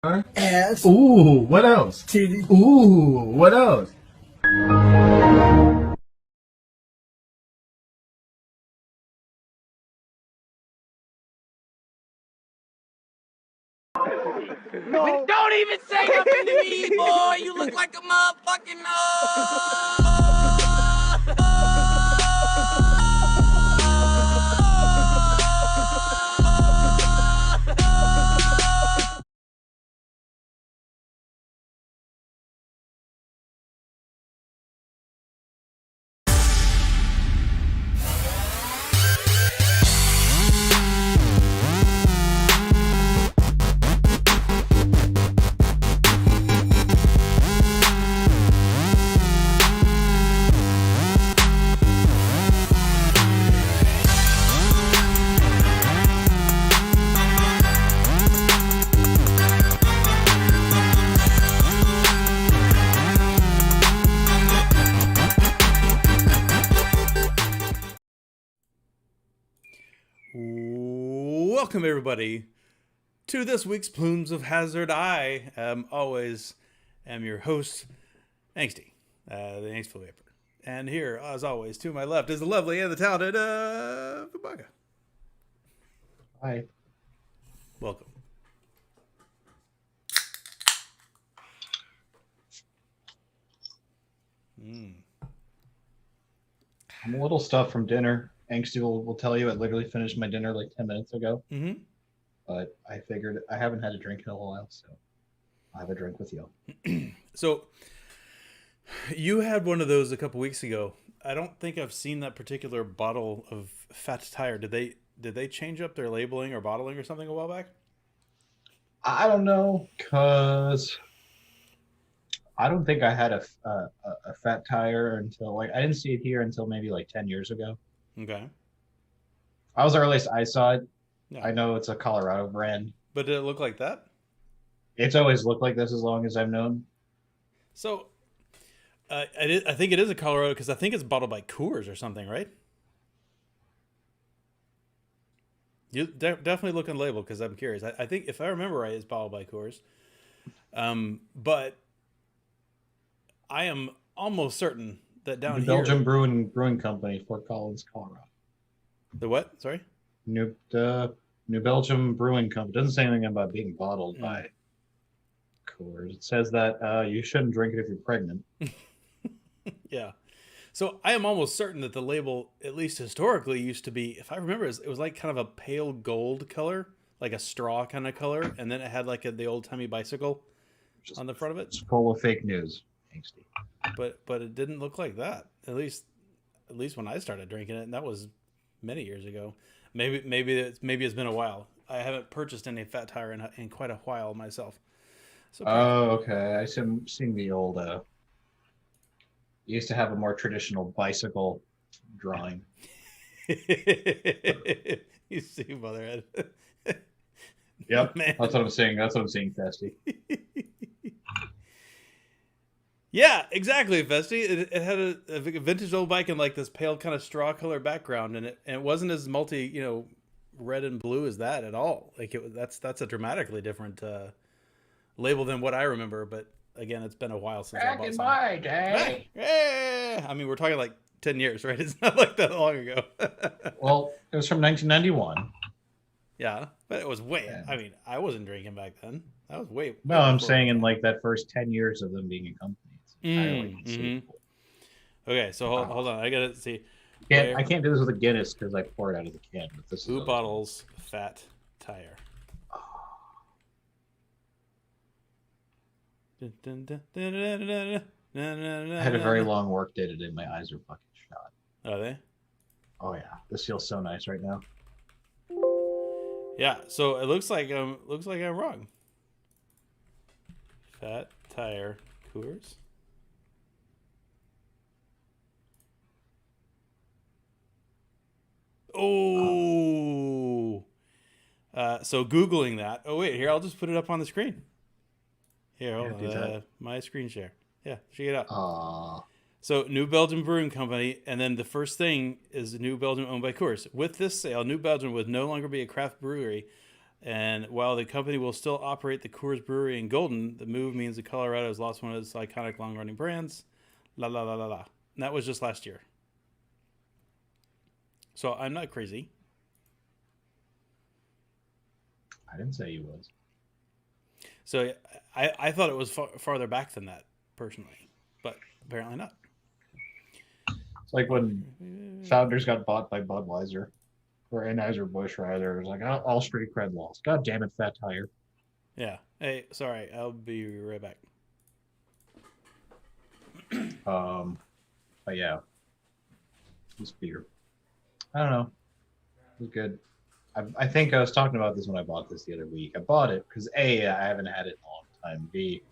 Ass. Ooh, what else? Titty. Ooh, what else? No. Don't even say nothing to me, boy. You look like a motherfucking Welcome, everybody, to this week's Plumes of Hazard. I am your host, Angsty, the Angstful Vaper. And here, as always, to my left is the lovely and the talented Vabaga. Hi. Welcome. I'm a little stuffed from dinner. Angsty will tell you I literally finished my dinner like 10 minutes ago. Mm-hmm. But I figured I haven't had a drink in a while, so I'll have a drink with you. So, you had one of those a couple weeks ago. I don't think I've seen that particular bottle of Fat Tire. Did they change up their labeling or bottling or something a while back? I don't know, because I don't think I had a Fat Tire until, I didn't see it here until maybe like 10 years ago. Okay. I was the earliest I saw it. Yeah. I know it's a Colorado brand. But did it look like that? It's always looked like this as long as I've known. So, I think it is a Colorado because I think it's bottled by Coors or something, right? You definitely look on the label because I'm curious. I think if I remember right, it's bottled by Coors. But I am almost certain that down New here, Belgium Brewing Company, Fort Collins, Colorado. the what? Sorry. New Belgium Brewing Company. Doesn't say anything about being bottled by Coors. It says that you shouldn't drink it if you're pregnant. Yeah. So I am almost certain that the label, at least historically, used to be, if I remember, it was like kind of a pale gold color, like a straw kind of color, and then it had like the old timey bicycle on the front of it. It's full of fake news. Angsty. But it didn't look like that. At least when I started drinking it, and that was many years ago. Maybe it's been a while. I haven't purchased any Fat Tire in quite a while myself. So Okay. I seen the old. Used to have a more traditional bicycle drawing. You see, Motherhead. Yep, Man. that's what I'm saying. That's what I'm saying, Festy. Yeah, exactly, Festy. It had a vintage old bike in like this pale kind of straw color background, and it wasn't as red and blue as that at all. Like that's a dramatically different label than what I remember. But again, it's been a while since I bought some. Back in my day. Hey, I mean, we're talking like 10 years, right? It's not like that long ago. Well, it was from 1991. Yeah, but it was way. Yeah. I mean, I wasn't drinking back then. That was way. No, I'm saying in like that first 10 years of them being a company. Okay, so hold on. I gotta see. I can't do this with a Guinness because I pour it out of the can. But this Who is bottles Fat Tire? I had a very long work day today. My eyes are fucking shot. Are they? Oh yeah, this feels so nice right now. Yeah. So it looks like I'm wrong. Fat Tire Coors. Oh. So Googling that. Oh wait, here I'll just put it up on the screen. Here, hold on. My screen share. Yeah, check it out. So New Belgium Brewing Company, and then the first thing is New Belgium owned by Coors. With this sale, New Belgium would no longer be a craft brewery And while the company will still operate the Coors Brewery in Golden, the move means that Colorado has lost one of its iconic long-running brands. La la la la la. And that was just last year. So I'm not crazy. I didn't say he was. So I thought it was farther back than that, personally. But apparently not. It's like when Founders got bought by Budweiser. Or Anheuser-Busch, rather. It was like, oh, all street cred lost. God damn it, Fat Tire. Yeah. Hey, sorry. I'll be right back. But yeah. This beer. I don't know. It was good. I think I was talking about this when I bought this the other week. I bought it because A, I haven't had it in a long time. B,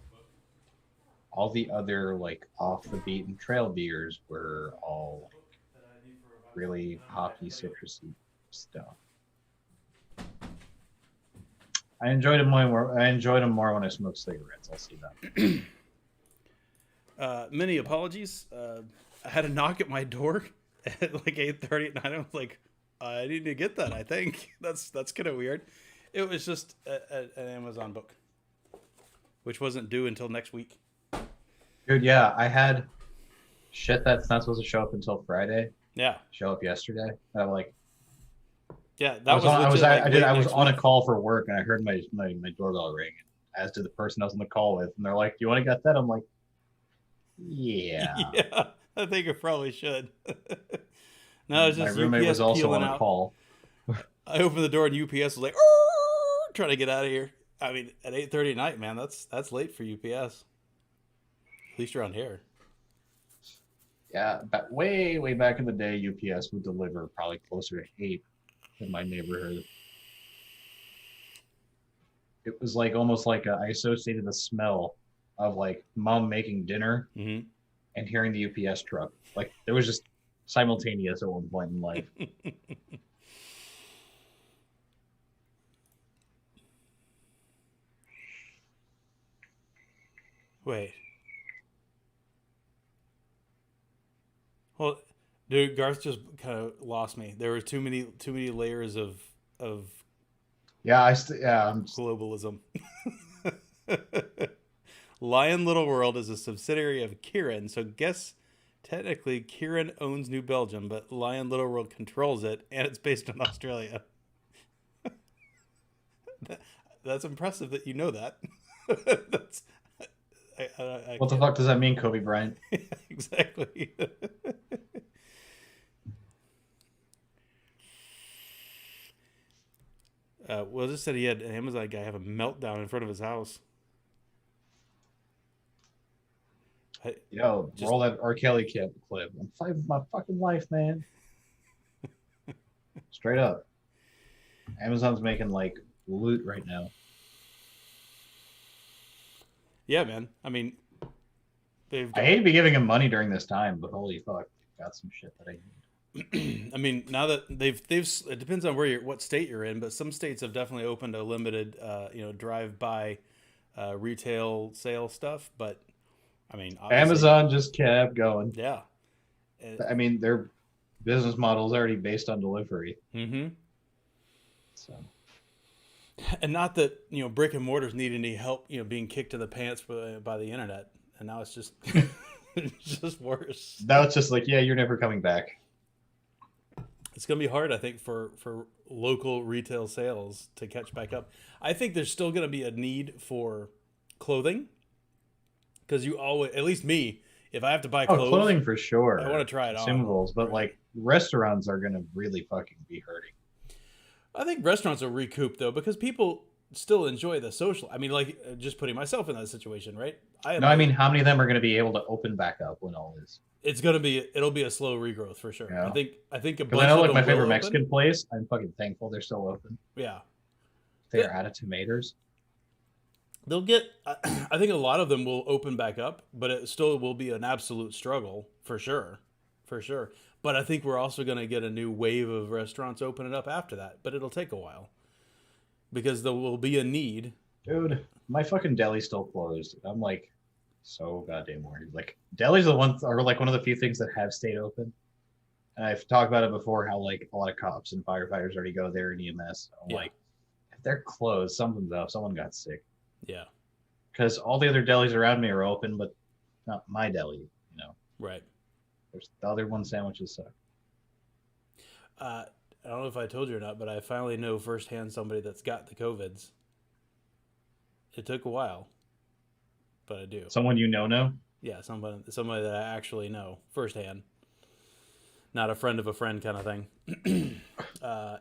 all the other like off the beaten trail beers were all like really hoppy, citrusy stuff. I enjoyed them more. I enjoyed them more when I smoked cigarettes. I'll see that. Many apologies. I had a knock at my door at like 8:30 at night. I was like, I need to get that. I think that's kind of weird. It was just an Amazon book, which wasn't due until next week. Dude, yeah, I had shit that's not supposed to show up until Friday. Yeah, show up yesterday. I'm like, yeah, that was. I was on a week. call for work and I heard my doorbell ring, as did the person I was on the call with, and they're like, "Do you want to get that?" I'm like, "Yeah." Yeah, I think it probably should. No, it's just my roommate UPS was also peeling on a out. call. I opened the door and UPS was like, trying to get out of here. I mean, at 8:30 at night, man, that's late for UPS. At least around here. Yeah, way back in the day, UPS would deliver probably closer to 8 in my neighborhood. It was like almost like I associated the smell of like mom making dinner and hearing the UPS truck. Like there was just simultaneous at one point in life. Wait. Well, dude, Garth just kind of lost me. There were too many layers of Yeah, I'm globalism. Lion Little World is a subsidiary of Kirin, so guess technically Kirin owns New Belgium, but Lion Little World controls it, and it's based in Australia. That's impressive that you know that. That's. What the fuck does that mean, Kobe Bryant? Exactly. Well, just said he had an Amazon guy have a meltdown in front of his house. Yo, roll that R. Kelly clip. I'm fighting for my fucking life, man. Straight up. Amazon's making like loot right now. Yeah, man. I mean, I hate to be giving them money during this time, but holy fuck, they've got some shit that I need. I mean, now that they've it depends on what state you're in, but some states have definitely opened a limited, drive-by retail sale stuff. But I mean, Amazon just kept going. Yeah. I mean, their business model is already based on delivery. Mm-hmm. So. And not that, brick and mortars need any help, being kicked to the pants by the internet. And now it's just, it's just worse. Now it's just like, yeah, you're never coming back. It's going to be hard, I think, for local retail sales to catch back up. I think there's still going to be a need for clothing. Because you always, at least me, if I have to buy clothes. Clothing for sure. I want to try it on. Consumables, but like restaurants are going to really fucking be hurting. I think restaurants will recoup though, because people still enjoy the social. I mean, like just putting myself in that situation, right? I mean, how many of them are going to be able to open back up when all this? It'll be a slow regrowth for sure. Yeah. I think a bunch I know, of like them my favorite will Mexican open. place. I'm fucking thankful they're still open. Yeah, They're out of tomatoes. They'll get. I think a lot of them will open back up, but it still will be an absolute struggle for sure. But I think we're also going to get a new wave of restaurants opening up after that. But it'll take a while because there will be a need. Dude, my fucking deli's still closed. I'm like so goddamn worried. Like delis are like one of the few things that have stayed open. And I've talked about it before how like a lot of cops and firefighters already go there in EMS. So I'm like, if they're closed. Some of them though, someone got sick. Yeah. Because all the other delis around me are open, but not my deli. You know. Right. There's the other one sandwiches suck. I don't know if I told you or not, but I finally know firsthand somebody that's got the COVIDs. It took a while, but I do. Someone you know? Yeah, somebody that I actually know firsthand. Not a friend of a friend kind of thing.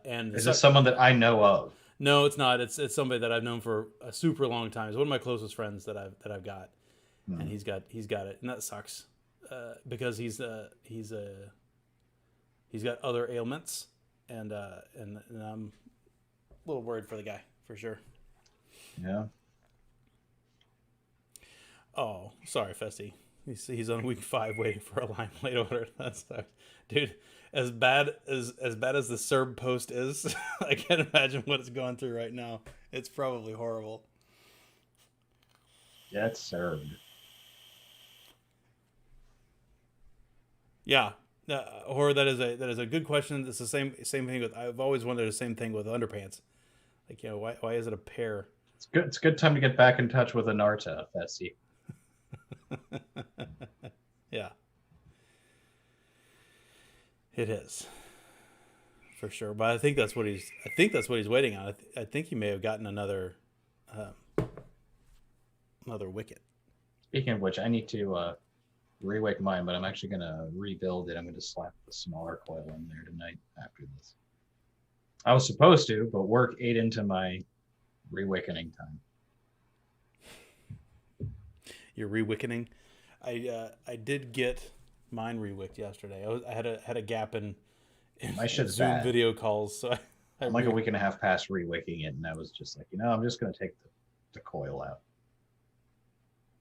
And is this someone that I know of? No, it's not. It's somebody that I've known for a super long time. It's one of my closest friends that I've got, and he's got it, and that sucks because he's got other ailments, and I'm a little worried for the guy for sure. Yeah. Oh, sorry, Festy. He's on week 5 waiting for a limelight order. That sucks, dude. As bad as the Serb post is, I can't imagine what it's going through right now. It's probably horrible. Yeah, it's served. Yeah, horror. That is a good question. It's the same thing with. I've always wondered the same thing with underpants. Like, you know, why is it a pair? It's good. It's a good time to get back in touch with Anarta, Fessy. Yeah, it is for sure. But I think that's what he's waiting on. I think he may have gotten another wicket. Speaking of which, I need to re-wake mine, but I'm actually gonna rebuild it. I'm gonna slap the smaller coil in there tonight after this. I was supposed to, but work ate into my re-wakening time. You're re-wickening. I did get mine re-wicked yesterday. I had a gap in My shit's Zoom bad. video calls, so I'm like a week and a half past re-wicking it, and I was just like, I'm just gonna take the coil out,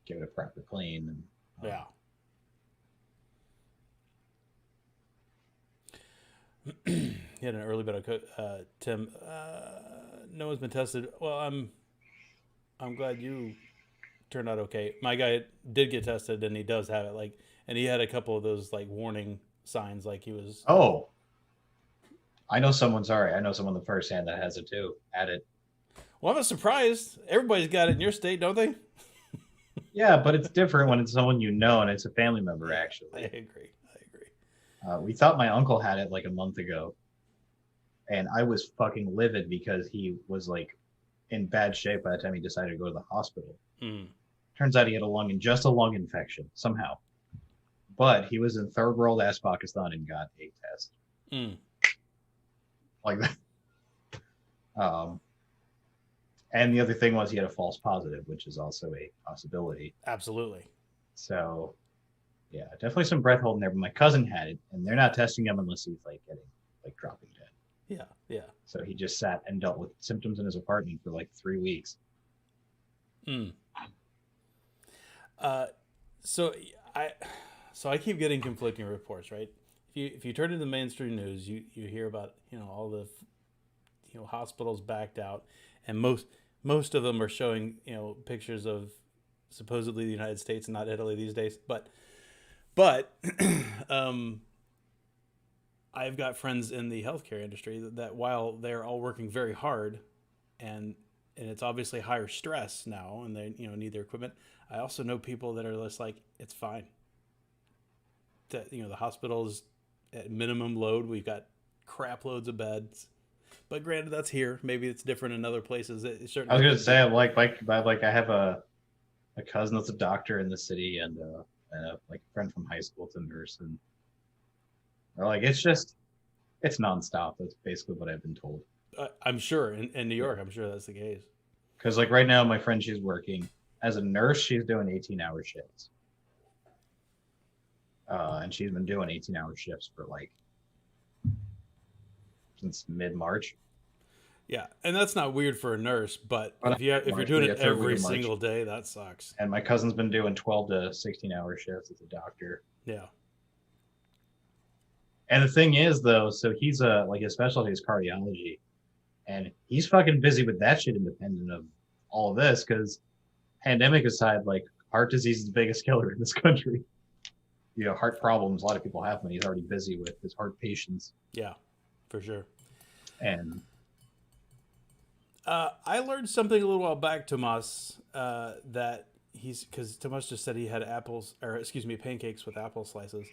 give it a proper clean, and yeah. You had an early bit of Tim. No one's been tested. Well, I'm glad you turned out okay. My guy did get tested, and he does have it. Like, and he had a couple of those like warning signs, like he was. Oh, I know someone. Sorry, I know someone the first hand that has it too. At it. Well, I'm not surprised. Everybody's got it in your state, don't they? Yeah, but it's different when it's someone you know and it's a family member. Actually, I agree. we thought my uncle had it like a month ago, and I was fucking livid because he was like in bad shape by the time he decided to go to the hospital. Turns out he had a lung infection somehow, but he was in third world ass Pakistan and got a test like that. And the other thing was he had a false positive, which is also a possibility. Absolutely. So, yeah, definitely some breath holding there. But my cousin had it, and they're not testing him unless he's like dropping dead. Yeah. So he just sat and dealt with symptoms in his apartment for like 3 weeks. So I keep getting conflicting reports, right? If you turn to the mainstream news, you hear about all the hospitals backed out, and most of them are showing pictures of supposedly the United States and not Italy these days. But I've got friends in the healthcare industry that while they're all working very hard, and it's obviously higher stress now, and they need their equipment. I also know people that are just like, it's fine. That the hospital is at minimum load. We've got crap loads of beds, but granted, that's here. Maybe it's different in other places. I was gonna say, I have a cousin that's a doctor in the city, and a friend from high school that's a nurse, and they're like, it's nonstop. That's basically what I've been told. I'm sure in New York, I'm sure that's the case. Because like right now, my friend, she's working as a nurse. She's doing 18-hour shifts, and she's been doing 18-hour shifts for since mid-March. Yeah, and that's not weird for a nurse, but if you're doing it every single day, that sucks. And my cousin's been doing 12 to 16-hour shifts as a doctor. Yeah. And the thing is, though, so he's his specialty is cardiology, and he's fucking busy with that shit independent of all of this, because pandemic aside, heart disease is the biggest killer in this country. Heart problems, a lot of people have them, and he's already busy with his heart patients. Yeah, for sure. And I learned something a little while back, Tomas, that because Tomas just said he had pancakes with apple slices.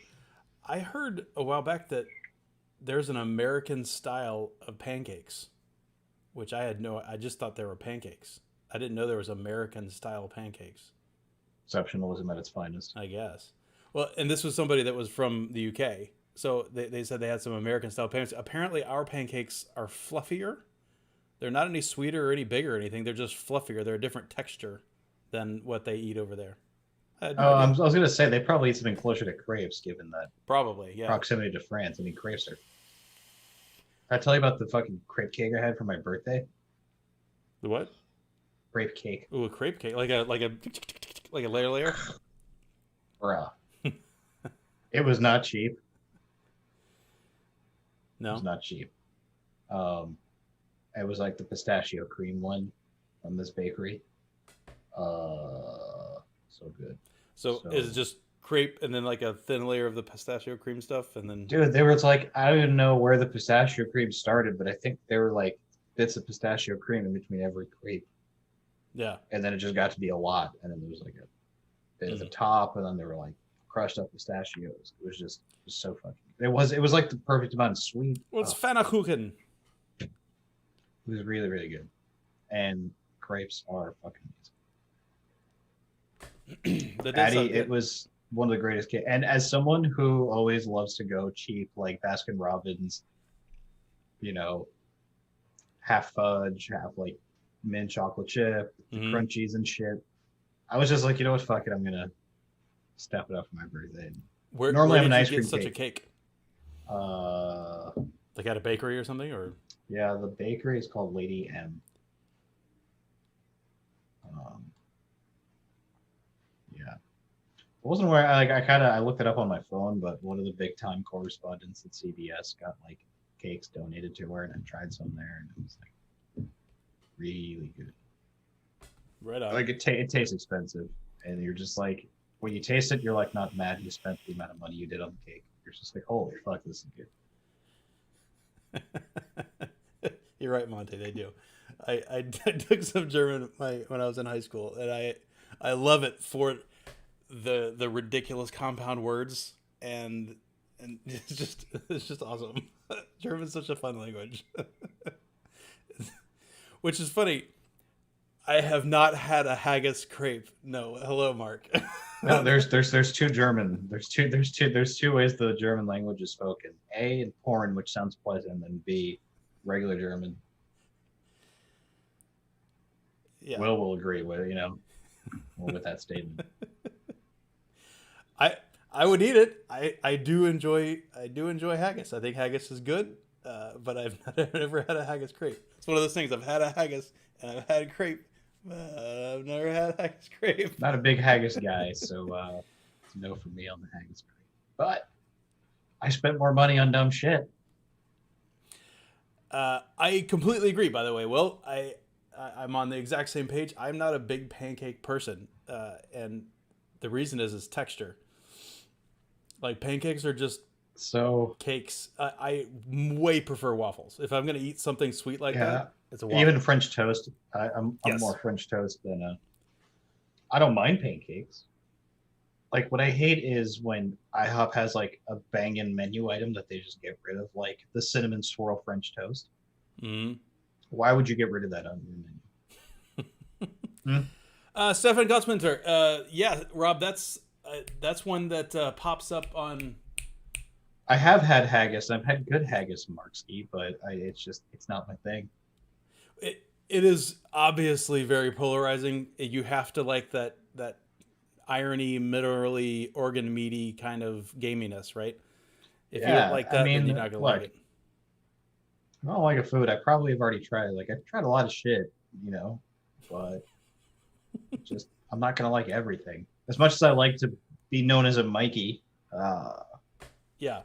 I heard a while back that there's an American style of pancakes, which I just thought they were pancakes. I didn't know there was American style pancakes. Exceptionalism at its finest. I guess. Well, and this was somebody that was from the UK. So they said they had some American style pancakes. Apparently our pancakes are fluffier. They're not any sweeter or any bigger or anything. They're just fluffier. They're a different texture than what they eat over there. I was going to say they probably eat something closer to crepes, given that Probably, yeah. proximity to France. I mean, crepes are. Did I tell you about the fucking crepe cake I had for my birthday? The what? Crepe cake. Ooh, a crepe cake, like a layer. Bruh. It was not cheap. No, it was not cheap. It was like the pistachio cream one from this bakery. So good. So is it just crepe and then like a thin layer of the pistachio cream stuff, and then? Dude, they were like, I don't even know where the pistachio cream started, but I think there were like bits of pistachio cream in between every crepe. Yeah. And then it just got to be a lot, and then there was like a bit at the top, and then there were like crushed up pistachios. It was so fucking. It was like the perfect amount of sweet. What's Pfannkuchen? It was really, really good, and crepes are fucking amazing. Patty, it was one of the greatest cakes. And as someone who always loves to go cheap, like Baskin Robbins, half fudge, half like mint chocolate chip, crunchies and shit. I was just like, you know what, fuck it, I'm gonna step it up for my birthday. Normally, I'm an ice cream cake. Such a cake. Like at a bakery or something, or yeah, the bakery is called Lady M. Yeah, I wasn't aware. I looked it up on my phone, but one of the big time correspondents at CBS got like cakes donated to her, and I tried some there, and it was like really good. Right on. Like it tastes expensive, and you're just like, when you taste it, you're like not mad you spent the amount of money you did on the cake. You're just like, holy fuck, this is good. You're right, Monte. They do. I took some German when I was in high school, and I love it for the ridiculous compound words, and it's just awesome. German's such a fun language. Which is funny. I have not had a haggis crepe. No, hello, Mark. No, there's two German. There's two ways the German language is spoken. A, in porn, which sounds pleasant, and B, regular German. Yeah. Will agree with with that statement. I would eat it. I do enjoy haggis. I think haggis is good, but I've never had a haggis crepe. It's one of those things. I've had a haggis and I've had a crepe. I've never had a haggis crepe. Not a big haggis guy, so it's no for me on the haggis crepe. But I spent more money on dumb shit. I completely agree. By the way, Will, I'm on the exact same page. I'm not a big pancake person, and the reason is texture. Like pancakes are just so cakes. I way prefer waffles. If I'm gonna eat something sweet like that, it's a waffle. Even French toast. I'm more French toast than I don't mind pancakes. Like what I hate is when IHOP has like a banging menu item that they just get rid of, like the cinnamon swirl French toast. Mm-hmm. Why would you get rid of that on your menu? Stefan Gottsminter. Yeah, Rob, that's one that pops up on. I have had haggis. I've had good haggis, Markski, but it's not my thing. It is obviously very polarizing. You have to like that irony, minerally, organ meaty kind of gaminess, right? If you don't like that, then you're not gonna like it. I don't like a food. I probably have already tried. Like I've tried a lot of shit, but just I'm not gonna like everything. As much as I like to be known as a Mikey. Yeah.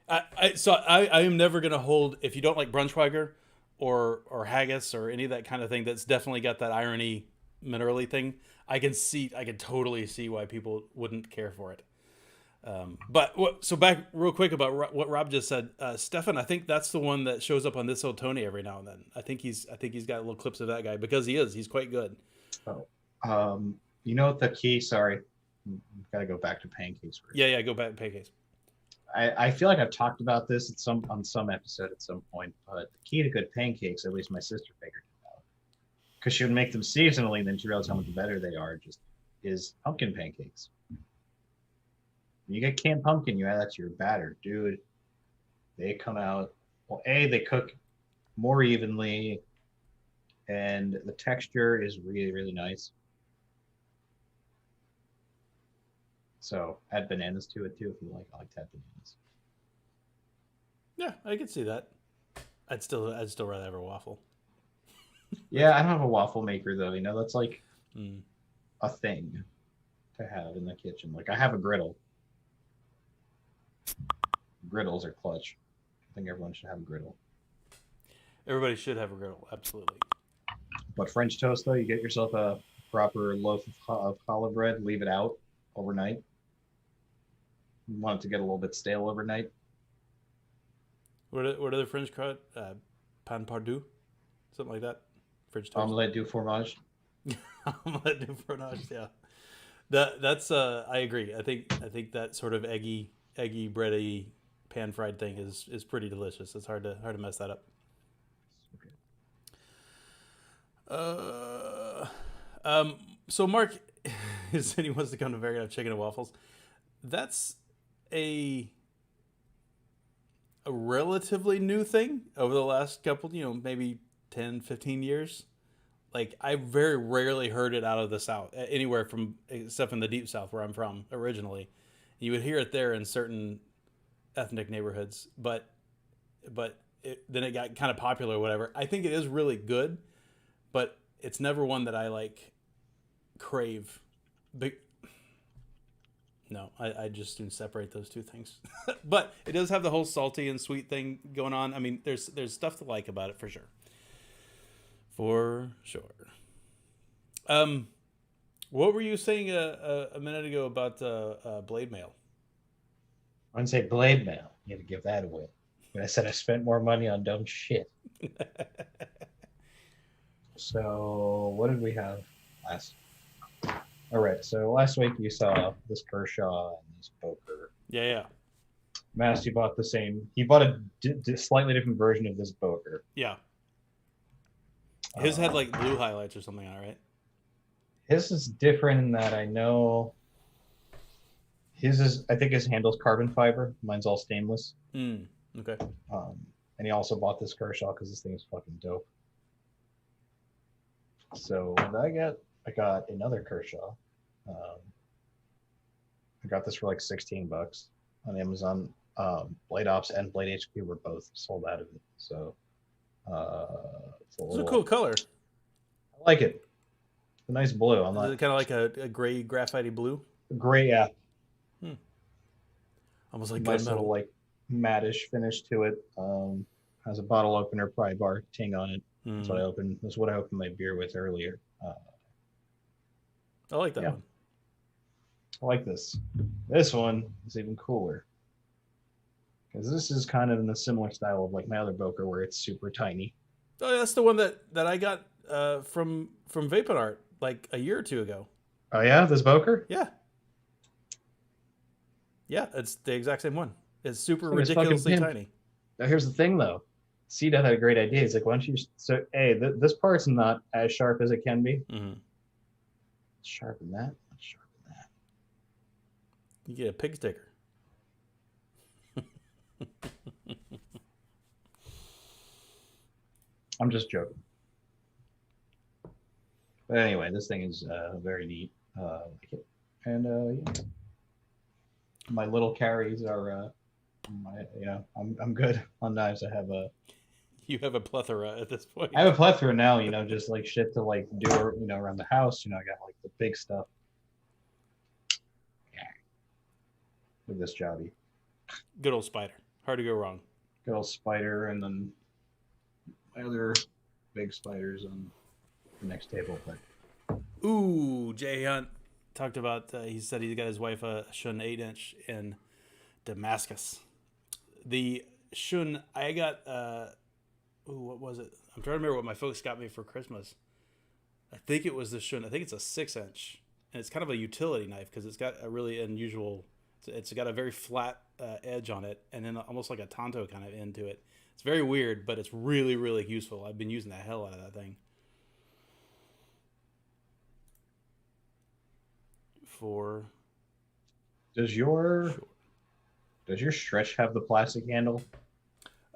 I am never gonna hold, if you don't like Brunschweiger or haggis or any of that kind of thing that's definitely got that irony minerally thing. I can totally see why people wouldn't care for it. So back real quick about what Rob just said, Stefan. I think that's the one that shows up on This Old Tony every now and then. I think he's got little clips of that guy because he's quite good. Oh, you know what the key? Sorry, I've got to go back to pancakes. Yeah, go back to pancakes. I feel like I've talked about this on some episode at some point, but the key to good pancakes, at least my sister figured it out, because she would make them seasonally, and then she realized how much better they are. Is pumpkin pancakes. When you get canned pumpkin, you add that to your batter, dude. They come out. Well, they cook more evenly, and the texture is really, really nice. So add bananas to it too if you like. I like to add bananas. Yeah, I could see that. I'd still rather have a waffle. Yeah, I don't have a waffle maker though. That's like a thing to have in the kitchen. Like I have a griddle. Griddles are clutch. I think everyone should have a griddle. Everybody should have a griddle, absolutely. But French toast though, you get yourself a proper loaf of challah bread, leave it out overnight. You want it to get a little bit stale overnight. What are the French called? Pan pardu? Something like that? French toast? Omelette du fromage. Omelette du fromage, yeah. That's I agree. I think that sort of eggy, bready, pan fried thing is pretty delicious. It's hard to mess that up. So Mark said he wants to come to Vegas and have chicken and waffles. That's a relatively new thing over the last couple, maybe 10, 15 years. Like I very rarely heard it out of the South, anywhere from except in the deep South where I'm from originally. You would hear it there in certain ethnic neighborhoods, but then it got kind of popular or whatever. I think it is really good, but it's never one that I like crave. No, I just do separate those two things. But it does have the whole salty and sweet thing going on. I mean, there's stuff to like about it for sure. For sure. What were you saying a minute ago about blade mail? I didn't say blade mail. You had to give that away. When I said I spent more money on dumb shit. So what did we have last? All right. So last week you saw this Kershaw and this Boker. Yeah. Mass, you bought the same. He bought a slightly different version of this Boker. Yeah. His had like blue highlights or something on it, right? His is different in that I know I think his handle's carbon fiber. Mine's all stainless. Okay. And he also bought this Kershaw because this thing is fucking dope. So what did I got another Kershaw. I got this for like $16 on Amazon. Blade Ops and Blade HQ were both sold out of it. So it's a cool color. I like it. It's a nice blue. Is it kind of like a gray graphite blue? Gray, yeah. Almost like nice little like mattish finish to it. Has a bottle opener pry bar ting on it. That's what I opened. That's what I opened my beer with earlier. I like that one. I like this. This one is even cooler because this is kind of in the similar style of like my other Boker, where it's super tiny. Oh, that's the one that I got from VapeMats like a year or two ago. Oh yeah, this Boker? Yeah, it's the exact same one. It's super ridiculously tiny. Now here's the thing, though. C-Death had a great idea. He's like, why don't you this part's not as sharp as it can be. Sharpen that. Let's sharpen that. You get a pig sticker. I'm just joking. But anyway, this thing is very neat. Like it. And yeah. My little carries are I'm good on knives. You have a plethora at this point. I have a plethora now, just like shit to like do around the house. I got like the big stuff. Yeah. Look at this jobby. Good old spider. Hard to go wrong. Good old spider, and then my other big spiders on the next table. But ooh, J Hunt. talked about. He said he got his wife a Shun 8-inch in Damascus. The Shun I got. What was it? I'm trying to remember what my folks got me for Christmas. I think it was the Shun. I think it's a 6-inch, and it's kind of a utility knife because it's got a really unusual. It's got a very flat edge on it, and then almost like a tanto kind of end to it. It's very weird, but it's really, really useful. I've been using the hell out of that thing. Does your stretch have the plastic handle?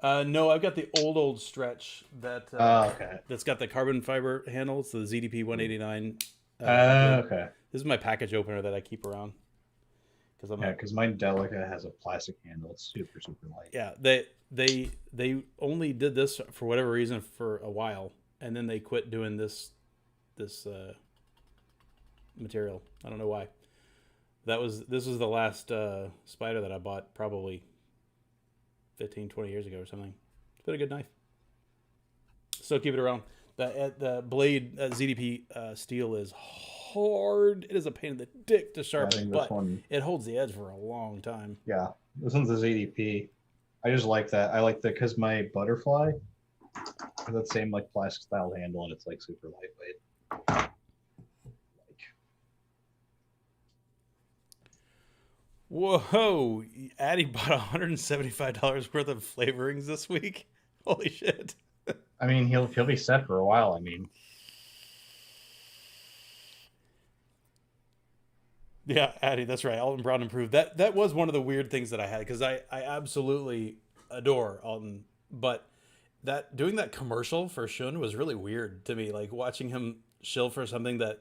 No, I've got the old stretch that okay. that's got the carbon fiber handle. It's the ZDP 189. Okay. This is my package opener that I keep around. Because my Delica has a plastic handle. It's super, super light. Yeah, they only did this for whatever reason for a while, and then they quit doing this material. I don't know why. This was the last spider that I bought probably 15, 20 years ago or something. It's been a good knife. Still keep it around. The blade ZDP steel is hard. It is a pain in the dick to sharpen, but it holds the edge for a long time. Yeah, this one's a ZDP. I just like that. I like that because my butterfly has that same like plastic style handle, and it's like super lightweight. Whoa! Addy bought $175 worth of flavorings this week. Holy shit! I mean, he'll be set for a while. I mean. Yeah, Addy, that's right. Alton Brown improved. That was one of the weird things that I had because I absolutely adore Alton, but doing that commercial for Shun was really weird to me. Like watching him shill for something that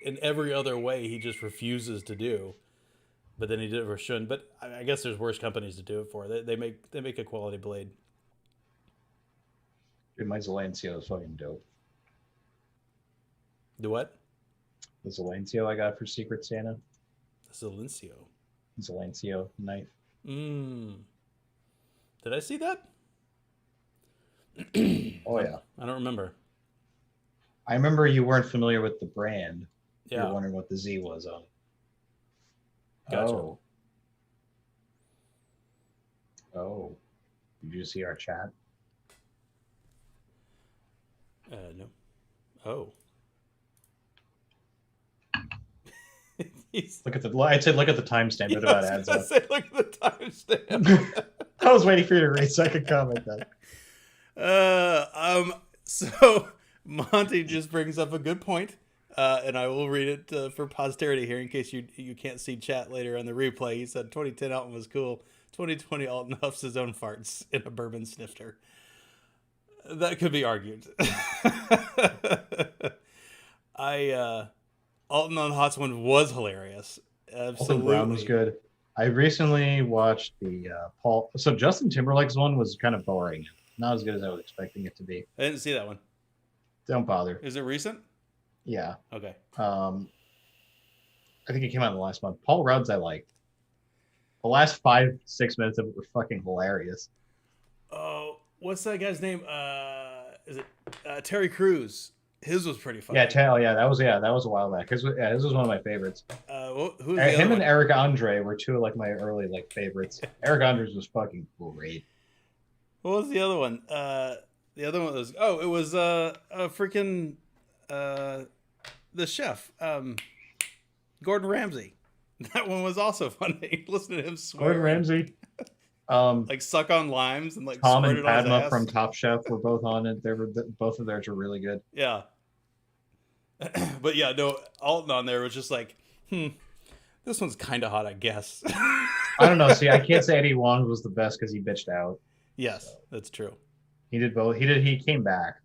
in every other way he just refuses to do, but then he did it for Shun. But I guess there's worse companies to do it for. They make a quality blade. Dude, my Silencio is fucking dope. The what? The Silencio I got for Secret Santa. Silencio. Silencio knife. Did I see that? Oh yeah. I don't remember. I remember you weren't familiar with the brand. Yeah. You were wondering what the Z was on. Gotcha. Oh. Did you see our chat? No. Oh. Look at the. I said, look at the timestamp. Yeah, But about adds up. say, look at the timestamp. I was waiting for you to read so I could comment that. So Monty just brings up a good point, and I will read it for posterity here in case you can't see chat later on the replay. He said 2010 Alton was cool. 2020 Alton huffs his own farts in a bourbon snifter. That could be argued. Alton on Hot One was hilarious. Absolutely. Alton Brown was good. I recently watched the Paul. So Justin Timberlake's one was kind of boring. Not as good as I was expecting it to be. I didn't see that one. Don't bother. Is it recent? Yeah. Okay. I think it came out in the last month. Paul Rudd's I liked. The last 5-6 minutes of it were fucking hilarious. Oh, what's that guy's name? Is it Terry Crews? His was pretty funny. Yeah, that was a while back. His was one of my favorites. Who's him and Eric Andre were two of like my early like favorites. Eric Andre's was fucking great. What was the other one? The other one was it was freaking the chef, Gordon Ramsay. That one was also funny. Listen to him swear. Gordon Ramsay. Like suck on limes and like Tom and Padma from Top Chef were both on it. They were both of theirs were really good. Yeah. But yeah, no, Alton on there was just like, this one's kind of hot, I guess. I don't know. See, I can't say Eddie Wong was the best because he bitched out. Yes, so. That's true. He did both. He came back.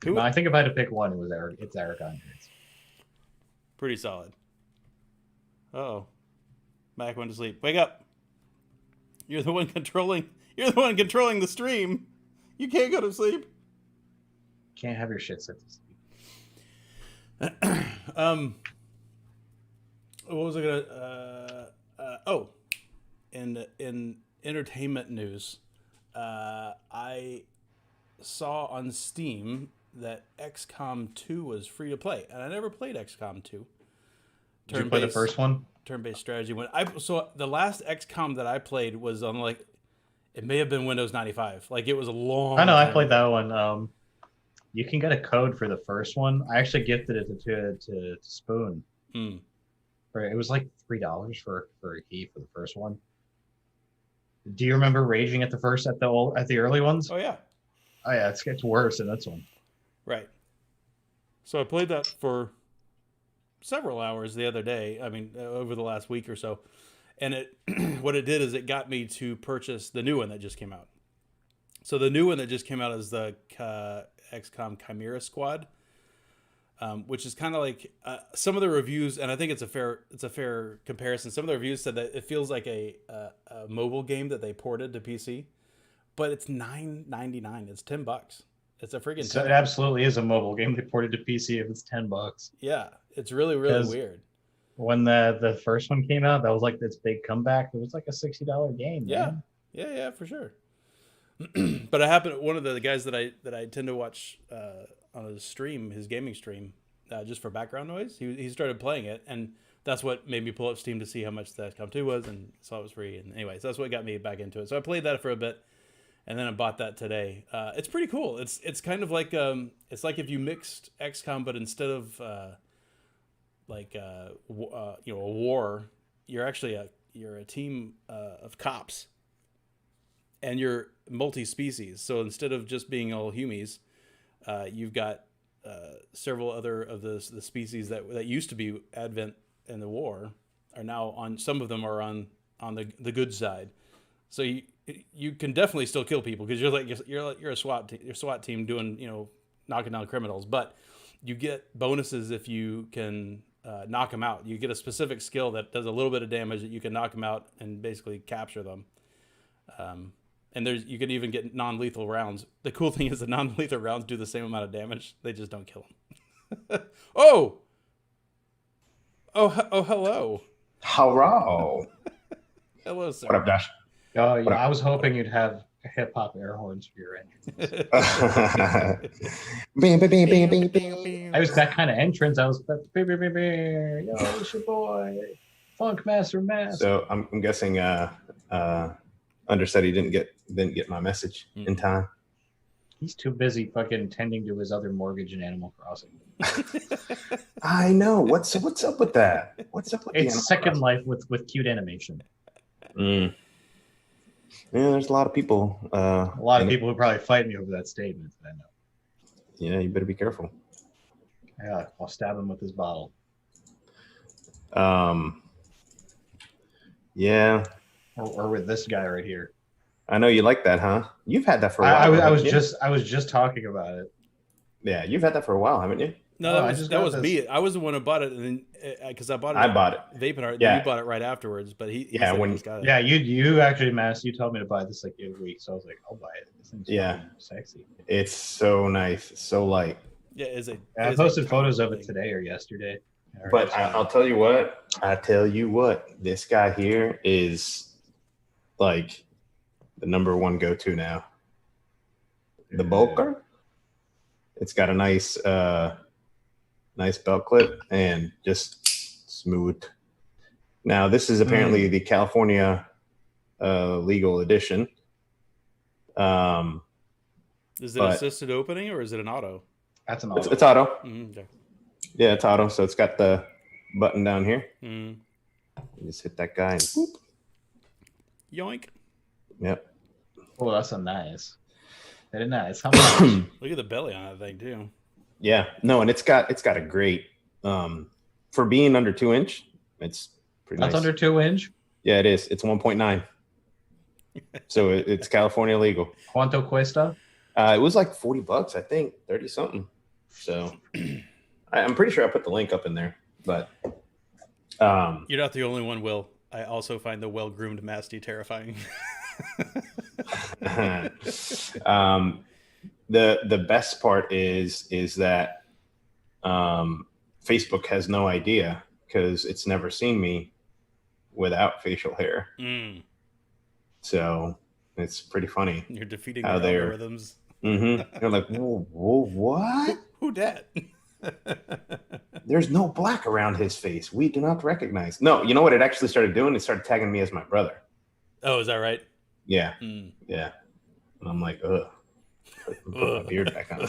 No, I think if I had to pick one, it's Eric Andres. Pretty solid. Uh-oh. Mac went to sleep. Wake up. You're the one controlling the stream. You can't go to sleep. Can't have your shit set to sleep. What was I gonna in entertainment news, I saw on Steam that XCOM 2 was free to play, and I never played XCOM 2. Did you play the first one? Turn-based strategy. So the last XCOM that I played was on like, it may have been Windows 95. Like it was a long. I know. I time played ago. that one. You can get a code for the first one. I actually gifted it to Spoon. Mm. It was like $3 for a key for the first one. Do you remember raging at the early ones? Oh yeah. Oh yeah, it gets worse in this one. Right. So I played that for several hours the other day. I mean, over the last week or so, and it what it did is it got me to purchase the new one that just came out. So the new one that just came out is the XCOM Chimera Squad, which is kind of like some of the reviews, and I think it's a fair comparison. Some of the reviews said that it feels like a mobile game that they ported to PC, but it's $9.99. It's $10. It's a freaking. So it absolutely is a mobile game they ported to PC if it's $10. Yeah, it's really weird. When the first one came out, that was like this big comeback. It was like a $60 game. Yeah, man. yeah, for sure. But I happened, one of the guys that I tend to watch on his stream, his gaming stream, just for background noise, he started playing it, and that's what made me pull up Steam to see how much the XCOM 2 was, and saw it was free. And anyways, that's what got me back into it. So I played that for a bit, and then I bought that today. It's pretty cool. It's kind of like it's like if you mixed XCOM, but instead of a war, you're actually a team of cops, and you're multi-species. So instead of just being all humies, you've got several other of the species that used to be Advent in the war are now on. Some of them are on the good side. So you can definitely still kill people because you're a SWAT team doing knocking down criminals, but you get bonuses if you can knock them out. You get a specific skill that does a little bit of damage that you can knock them out and basically capture them. And you can even get non-lethal rounds. The cool thing is the non-lethal rounds do the same amount of damage. They just don't kill them. Oh, hello. Hello. Hello, sir. What up, Dash? Oh, yeah, I was hoping you'd have hip hop air horns for your entrance. Bing, bing, bing, bing, bing, bing. I was that kind of entrance. I was yo, it's your boy, Funk Master Mask. So I'm guessing Understudy didn't get my message in time. He's too busy fucking tending to his other mortgage in Animal Crossing. I know. What's up with that? What's up with It's Second Life with cute animation. Mm. Yeah, there's a lot of people. A lot of people who probably fight me over that statement. I know. Yeah, you better be careful. Yeah, I'll stab him with his bottle. Yeah. Or with this guy right here. I know you like that, huh? You've had that for a while. I was just talking about it. Yeah, you've had that for a while, haven't you? No, that was me. I was the one who bought it, and then because I bought it. I bought it. VapeMats. Yeah. You bought it right afterwards, but he when he's got it. Yeah, you actually, Mass, you told me to buy this like the other week, so I was like, I'll buy it. This thing's fucking sexy. It's so nice. It's so light. Yeah, I posted photos of it today or yesterday. But I'll tell you what. This guy here is like the number one go-to now. The Bulker. It's got a nice belt clip and just smooth. Now this is apparently the California legal edition. Is it assisted opening or is it an auto? That's an auto. It's auto. Mm-hmm, okay. Yeah, it's auto. So it's got the button down here. Mm. You just hit that guy and whoop. Yoink. Yep. Oh, that's so nice. Very nice. How much? Look at the belly on that thing too. Yeah. No, and it's got a great for being under 2-inch. It's pretty That's nice. under 2-inch. Yeah, it is. It's 1.9. So it's California legal. Cuánto cuesta? It was like $40, I think, 30 something. So I'm pretty sure I put the link up in there, but You're not the only one, Will. I also find the well-groomed Masty terrifying. The best part is that Facebook has no idea because it's never seen me without facial hair. Mm. So it's pretty funny. You're defeating How their they're- algorithms. Mm-hmm. You're like, whoa, what? Who dat? There's no black around his face. We do not recognize. No, you know what it actually started doing? It started tagging me as my brother. Oh, is that right? Yeah. Mm. Yeah. And I'm like, ugh. Put my beard back on.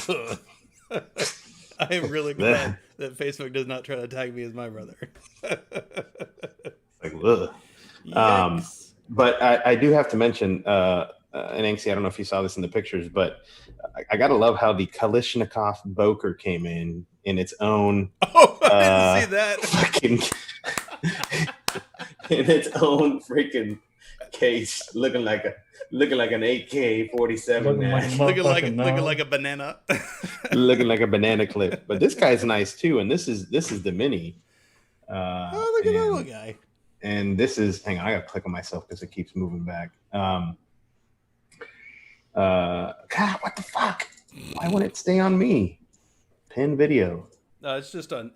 I am really glad that Facebook does not try to tag me as my brother. Like, ugh. Yikes. But I do have to mention, and Anxie, I don't know if you saw this in the pictures, but I gotta love how the Kalashnikov Boker came in its own. Oh, I didn't see that. Fucking in its own freaking case, looking like an AK-47, Looking looking like a banana. looking like a banana clip. But this guy's nice too, and this is the mini. Oh, look at that little guy. And this is, hang on, I gotta click on myself because it keeps moving back. God, what the fuck? Why won't it stay on me? Pin video. No, it's just on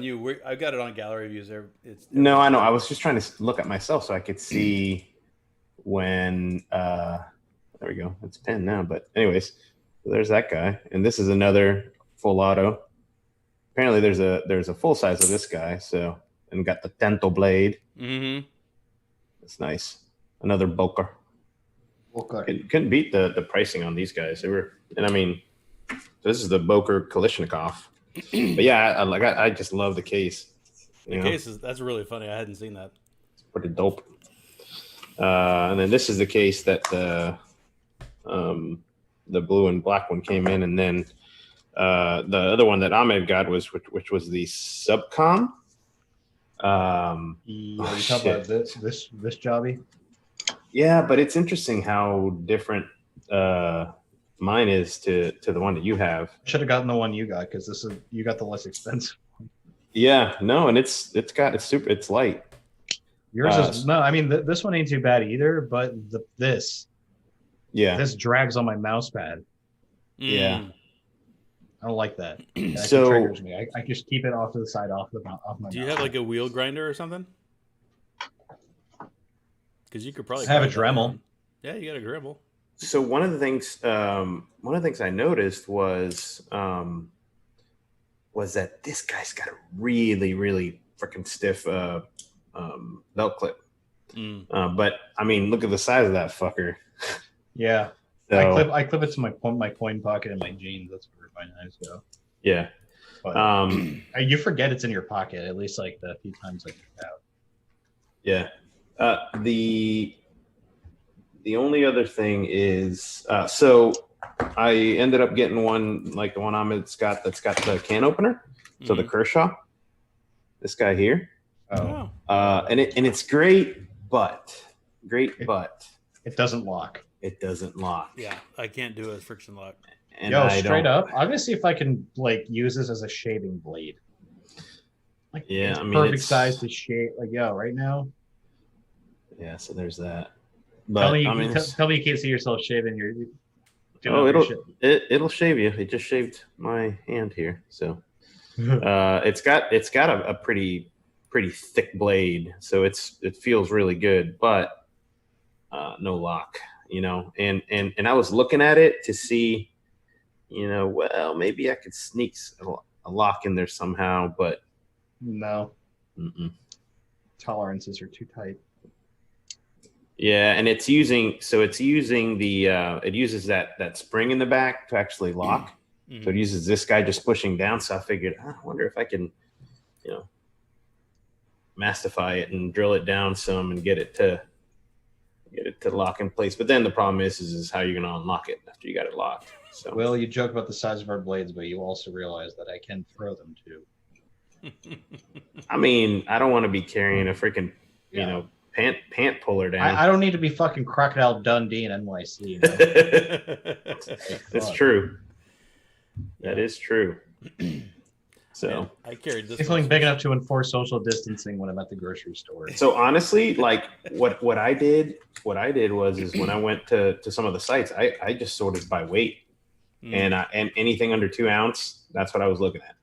you. I've got it on gallery views there. No, I know. I was just trying to look at myself so I could see when. There we go. It's pinned now. But anyways, so there's that guy, and this is another full auto. Apparently, there's a full size of this guy. So, and got the dental blade. Mm-hmm. It's nice. Another Boker. Couldn't beat the pricing on these guys. They were, and I mean, this is the Boker Kalashnikov. But yeah, I just love the case. The case that's really funny. I hadn't seen that. It's pretty dope. And then this is the case that the blue and black one came in, and then the other one that Ahmed got was which was the Subcom. You talk about this jobby. Yeah, but it's interesting how different mine is to the one that you have. Should have gotten the one you got because you got the less expensive one. Yeah, no, and it's light. Yours is no. I mean, this one ain't too bad either. But this drags on my mouse pad. Yeah, I don't like that. That so triggers me. I just keep it off to the side, off my. Do you have like a wheel grinder or something? Because you could probably have a Dremel. Yeah, you got a Dremel. So one of the things I noticed was that this guy's got a really, really freaking stiff belt clip. But I mean, look at the size of that fucker. Yeah, so, I clip it to my coin pocket in my jeans. That's where my knives go. Yeah, but you forget it's in your pocket at least like the few times I get it out. Yeah. The only other thing is, so I ended up getting one like the one Ahmed's got that's got the can opener. So the Kershaw, this guy here. Oh. And it's great, but it doesn't lock. It doesn't lock. Yeah, I can't do a friction lock. And straight up, I'm gonna see if I can like use this as a shaving blade. Like, yeah, I mean, perfect size to shave. Like, right now. Yeah, so there's that. But tell me you can't see yourself shaving your. It'll shave you. It just shaved my hand here, so it's got a pretty thick blade, so it feels really good, but no lock, And I was looking at it to see, well, maybe I could sneak a lock in there somehow, but no. Tolerances are too tight. Yeah, and it uses that spring in the back to actually lock. Mm-hmm. So it uses this guy just pushing down. So I figured, I wonder if I can, mastify it and drill it down some and get it to lock in place. But then the problem is how you're going to unlock it after you got it locked. So well, you joke about the size of our blades, but you also realize that I can throw them too. I mean, I don't want to be carrying a freaking, pant puller down. I don't need to be fucking Crocodile Dundee in NYC. That's true. That is true. So man, I carried this. It's big enough to enforce social distancing when I'm at the grocery store. So honestly, like what I did was when I went to some of the sites, I just sorted by weight, and anything under 2 ounce, that's what I was looking at,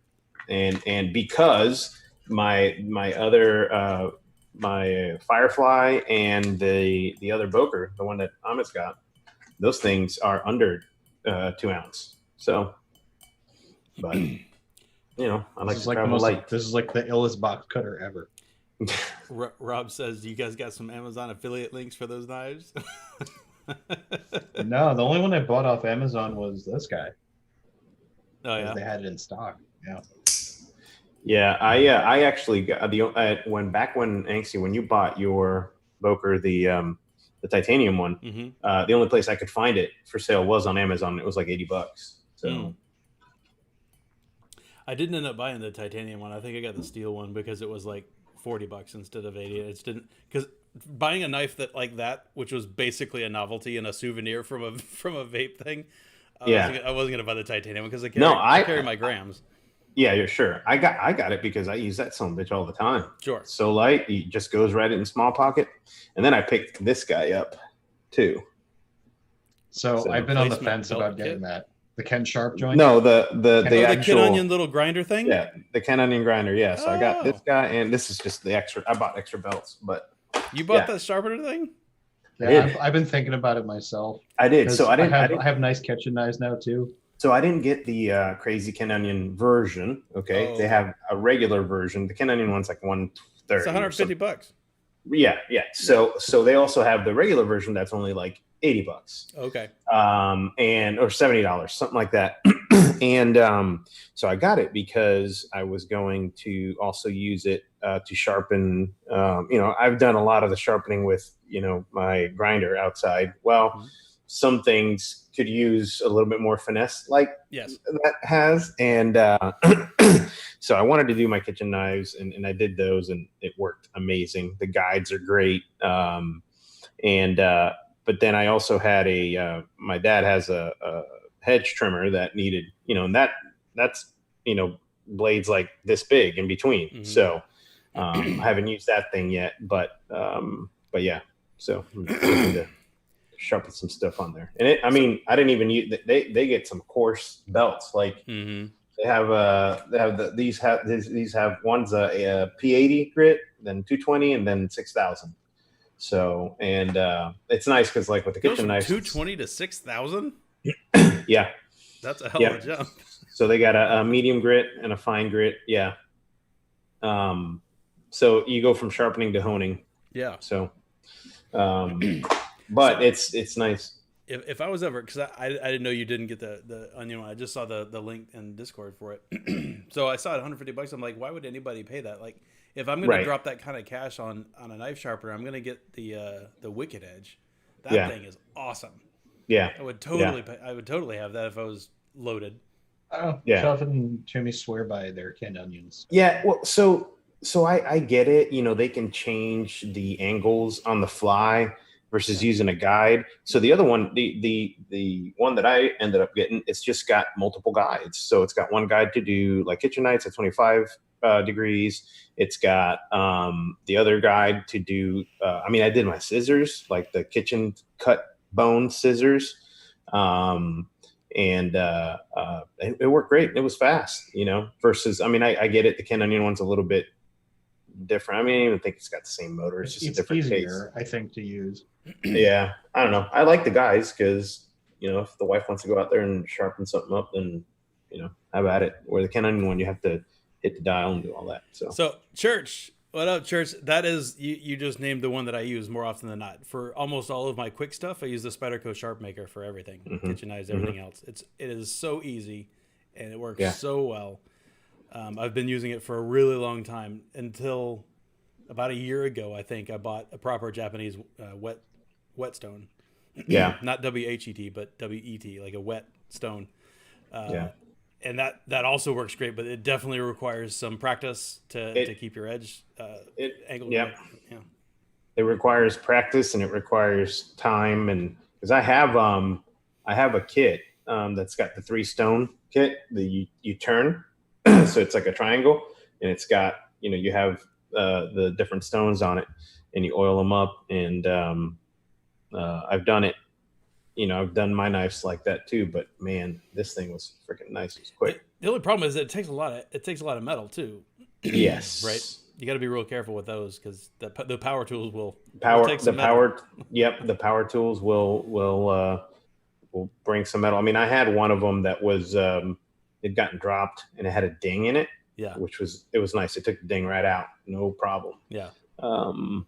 and because my other my Firefly and the other Boker, the one that Ahmed's got, those things are under 2 ounce. So, but I like to travel light. This is like the illest box cutter ever. Rob says, "You guys got some Amazon affiliate links for those knives?" No, the only one I bought off Amazon was this guy. Oh yeah, they had it in stock. Yeah. Yeah, I actually got when Angsty, when you bought your Voker, the titanium one, the only place I could find it for sale was on Amazon. It was like $80. So I didn't end up buying the titanium one. I think I got the steel one because it was like $40 instead of 80. It didn't, because buying a knife like that, which was basically a novelty and a souvenir from a vape thing. I wasn't gonna buy the titanium because I carry my grams. Yeah, you're sure. I got it because I use that son bitch all the time. Sure. So light, it just goes right in small pocket. And then I picked this guy up too. So I've been on the fence about getting that. The Ken Sharp joint? No, the actual Ken Onion little grinder thing? Yeah, the Ken Onion grinder, yeah. So I got this guy, and this is just the extra. I bought extra belts, but you bought that sharpener thing? Yeah, I've been thinking about it myself. I did. So I have nice kitchen knives now too. So I didn't get the crazy Ken Onion version. Okay, they have a regular version. The Ken Onion one's like $130. It's $150. Yeah. So they also have the regular version that's only like $80. Okay. Or $70, something like that. And so I got it because I was going to also use it to sharpen. I've done a lot of the sharpening with my grinder outside. Well, some things could use a little bit more finesse, like that has. And so I wanted to do my kitchen knives, and I did those, and it worked amazing. The guides are great. But then I also had my dad has a hedge trimmer that needed, and that's blades like this big in between. So I haven't used that thing yet, but yeah. So I'm looking to sharpen some stuff on there. And I didn't even use. They get some coarse belts. Like these have one's a P80 grit, then 220, and then 6,000. So it's nice because like with the kitchen knife, 220 to 6,000. Yeah, that's a hell of a jump. So they got a medium grit and a fine grit. Yeah. So you go from sharpening to honing. Yeah. So, but it's nice. If I was ever, because I didn't know you didn't get the onion one. I just saw the link in Discord for it. So I saw it $150. I'm like, why would anybody pay that? Like, if I'm going to drop that kind of cash on a knife sharpener, I'm going to get the Wicked Edge. That thing is awesome. Yeah, I would totally have that if I was loaded. Oh, yeah. Shelf and Jimmy swear by their canned onions. Yeah, well, so I get it. They can change the angles on the fly versus using a guide. So the other one, the one that I ended up getting, it's just got multiple guides. So it's got one guide to do like kitchen knives at 25 degrees. It's got the other guide to do. I did my scissors, like the kitchen cut bone scissors. It worked great. It was fast, versus, I get it. The Ken Onion one's a little bit different. I don't even think it's got the same motor. It's just a different easier, case. I think, to use. Yeah. I don't know. I like the guys because, if the wife wants to go out there and sharpen something up, then, have at it. Where the Ken Onion one, you have to hit the dial and do all that. So Church, what up, Church? That is, you just named the one that I use more often than not. For almost all of my quick stuff, I use the Spyderco Sharp Maker for everything. Kitchen knives, everything else. It is so easy, and it works so well. I've been using it for a really long time until about a year ago. I think I bought a proper Japanese whetstone. Yeah, not WHET, but WET, like a wet stone. And that also works great, but it definitely requires some practice to keep your edge angled. Yeah, it requires practice and it requires time, and because I have a kit that's got the 3 stone kit that you turn. So it's like a triangle, and it's got, you have the different stones on it, and you oil them up. And I've done it. I've done my knives like that too. But man, this thing was freaking nice. It was quick. The only problem is it takes a lot of metal too. Yes. Right. You got to be real careful with those because the power tools will the power tools will we'll bring some metal. I mean, I had one of them that was it'd gotten dropped and it had a ding in it. Yeah. Which was nice. It took the ding right out, no problem. Yeah.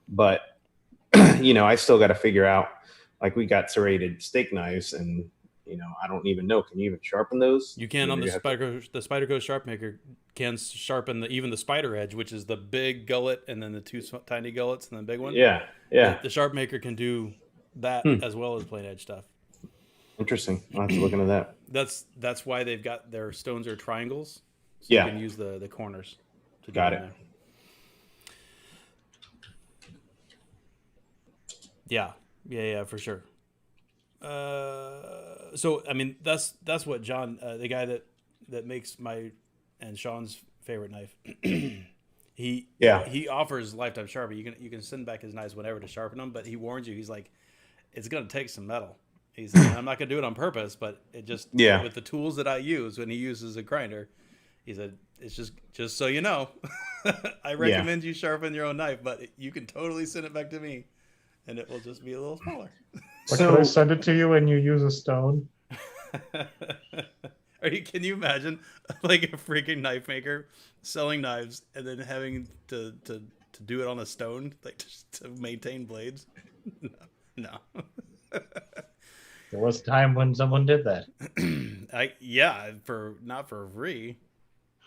But I still got to figure out. Like we got serrated steak knives, and I don't even know. Can you even sharpen those? You can on the Spyderco Sharp Maker can sharpen even the spider edge, which is the big gullet, and then the two tiny gullets, and the big one. Yeah. The Sharp Maker can do that as well as plain edge stuff. Interesting. I'll have to look into that. That's why they've got their stones are triangles. So you can use the corners. Got it. Yeah, for sure. So I mean, that's what John, the guy that makes my and Sean's favorite knife. he offers lifetime sharpening. You can send back his knives whenever to sharpen them, but he warns you. He's like, it's gonna take some metal. He's like, I'm not gonna do it on purpose, but it just with the tools that I use when he uses a grinder. He said, it's just so you know, I recommend you sharpen your own knife, but you can totally send it back to me, and it will just be a little smaller. Can I send it to you when you use a stone? Can you imagine like a freaking knife maker selling knives and then having to do it on a stone, like just to maintain blades? No. There was a time when someone did that. Not for free.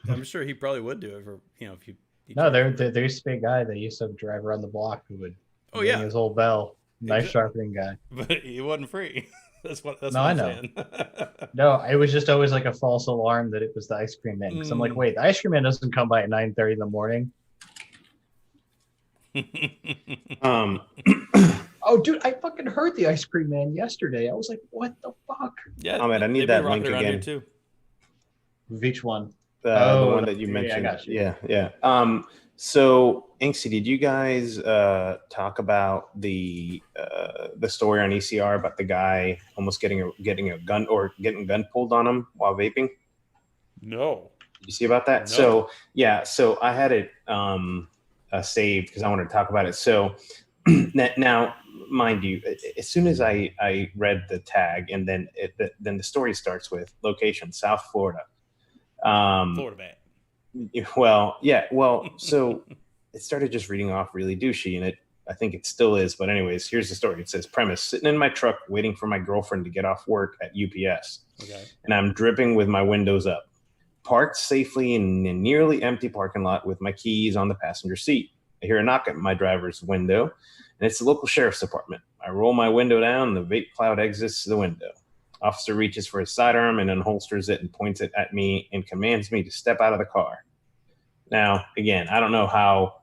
I'm sure he probably would do it for if you. There used to be a guy that used to drive around the block who would ring his whole bell, knife sharpening guy. But he wasn't free. That's what I know. saying. No, it was just always like a false alarm that it was the ice cream man. Because I'm like, wait, the ice cream man doesn't come by at 9:30 in the morning. Oh, dude, I fucking heard the ice cream man yesterday. I was like, what the fuck? Yeah, oh man, I need that link again. Too. Which one? The one that you mentioned. I got you. Yeah. So, Inksy, did you guys talk about the story on ECR about the guy almost getting a gun or getting a gun pulled on him while vaping? No. Did you see about that? No. So I had it saved because I wanted to talk about it. So now, mind you, as soon as I read the tag, and then the story starts with location South Florida. Florida man. Well, yeah. Well, so it started just reading off really douchey, and I think it still is. But anyways, here's the story. It says, premise, sitting in my truck waiting for my girlfriend to get off work at UPS. Okay. And I'm dripping with my windows up. Parked safely in a nearly empty parking lot with my keys on the passenger seat. I hear a knock at my driver's window, and it's the local sheriff's department. I roll my window down, the vape cloud exits the window. Officer reaches for his sidearm and unholsters it and points it at me and commands me to step out of the car. Now, again, I don't know how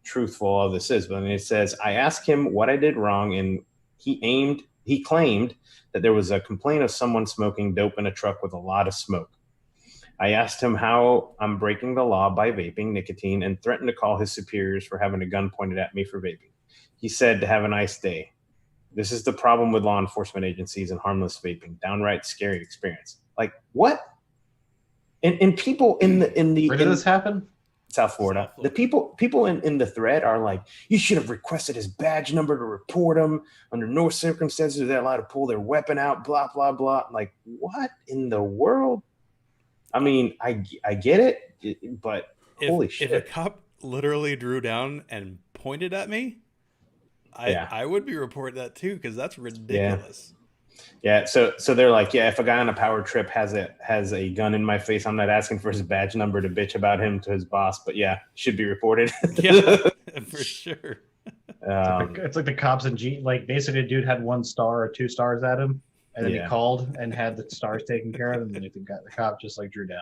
truthful all this is, but it says, I asked him what I did wrong, and he claimed that there was a complaint of someone smoking dope in a truck with a lot of smoke. I asked him how I'm breaking the law by vaping nicotine and threatened to call his superiors for having a gun pointed at me for vaping. He said to have a nice day. This is the problem with law enforcement agencies and harmless vaping. Downright scary experience. Like what? And people in the where did this happen? South Florida. The people in the thread are like, you should have requested his badge number to report him. Under no circumstances are they allowed to pull their weapon out. Blah blah blah. Like what in the world? I mean, I get it, but holy shit! If a cop literally drew down and pointed at me, I would be reporting that too, because that's ridiculous. Yeah. So they're like, yeah, if a guy on a power trip has a gun in my face, I'm not asking for his badge number to bitch about him to his boss, but yeah, should be reported. Yeah, for sure. It's like the cops in G. Like basically, a dude had 1 star or 2 stars at him. And then he called and had the stars taken care of, and then the cop just like drew down.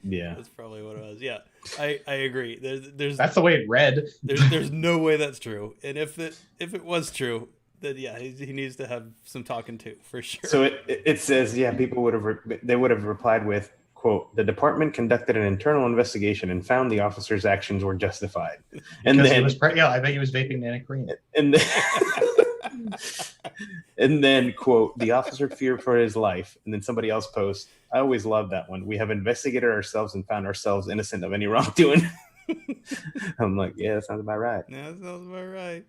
Yeah, that's probably what it was. Yeah, I agree. That's the way it read. There's no way that's true. And if it was true, then yeah, he needs to have some talking to for sure. So it says people would have replied with, quote, the department conducted an internal investigation and found the officer's actions were justified. And then I bet he was vaping Nana Korean. And then, and then, quote, the officer feared for his life. And then somebody else posts, I always love that one. We have investigated ourselves and found ourselves innocent of any wrongdoing. I'm like, yeah, that sounds about right. Yeah, that sounds about right.